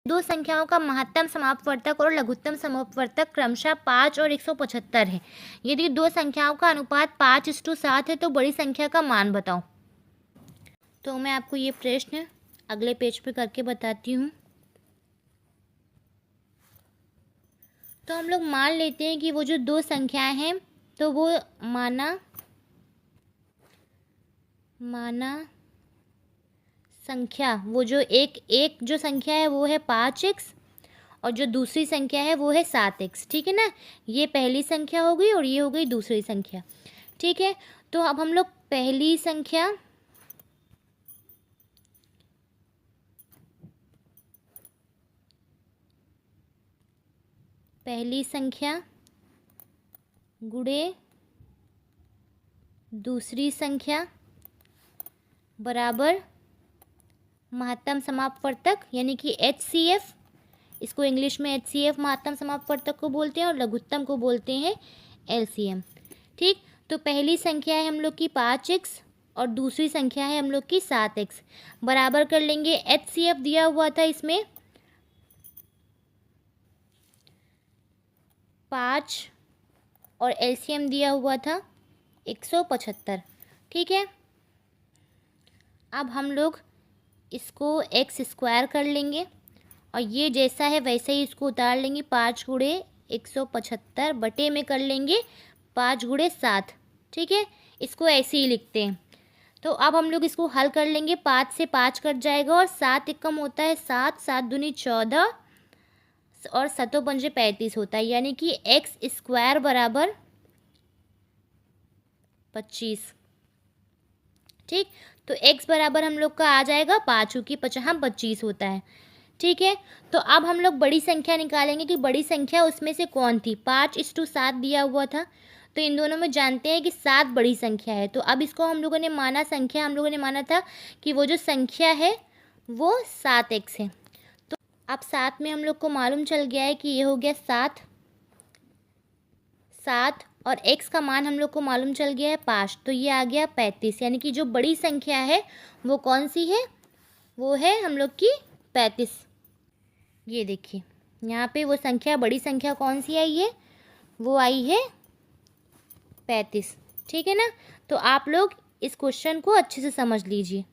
दो संख्याओं का महत्तम समापवर्तक और लघुत्तम समापवर्तक क्रमशः 5 और 175 है। यदि दो संख्याओं का अनुपात 5:7 है तो बड़ी संख्या का मान बताओ। तो मैं आपको ये प्रश्न अगले पेज पे करके बताती हूँ। तो हम लोग मान लेते हैं कि वो जो दो संख्याएं हैं तो वो माना संख्या, वो जो एक जो संख्या है वो है 5x और जो दूसरी संख्या है वो है 7x। ठीक है ना, ये पहली संख्या हो गई और ये हो गई दूसरी संख्या। ठीक है, तो अब हम लोग पहली संख्या गुणे दूसरी संख्या बराबर महत्तम समापवर्तक यानी कि HCF, इसको इंग्लिश में HCF महत्तम समापवर्तक को बोलते हैं और लघुत्तम को बोलते हैं LCM। ठीक, तो पहली संख्या है हम लोग की 5x और दूसरी संख्या है हम लोग की 7x। बराबर कर लेंगे, HCF दिया हुआ था इसमें 5 और LCM दिया हुआ था 175। ठीक है, अब हम लोग इसको x² कर लेंगे और ये जैसा है वैसे ही इसको उतार लेंगे। 5 गुणे 175 बटे में कर लेंगे 5 गुणे 7। ठीक है, इसको ऐसे ही लिखते हैं। तो अब हम लोग इसको हल कर लेंगे। 5 से 5 कट जाएगा और 7 एक कम होता है 7, 7 दूनी 14 और 7 पंजे 35 होता है, यानी कि x² बराबर 25। ठीक, तो x बराबर हम लोग का आ जाएगा 5 की 25 होता है। ठीक है, तो अब हम लोग बड़ी संख्या निकालेंगे कि बड़ी संख्या उसमें से कौन थी। 5:7 दिया हुआ था, तो इन दोनों में जानते हैं कि 7 बड़ी संख्या है। तो अब इसको हम लोगों ने माना था कि वो जो संख्या है वो 7x है। तो अब 7 में हम लोग को मालूम चल गया है कि ये हो गया 7 और x का मान हम लोग को मालूम चल गया है 5, तो ये आ गया 35। यानी कि जो बड़ी संख्या है वो कौन सी है, वो है हम लोग की 35। ये देखिए यहाँ पे वो संख्या, बड़ी संख्या कौन सी आई है, वो आई है 35। ठीक है ना, तो आप लोग इस क्वेश्चन को अच्छे से समझ लीजिए।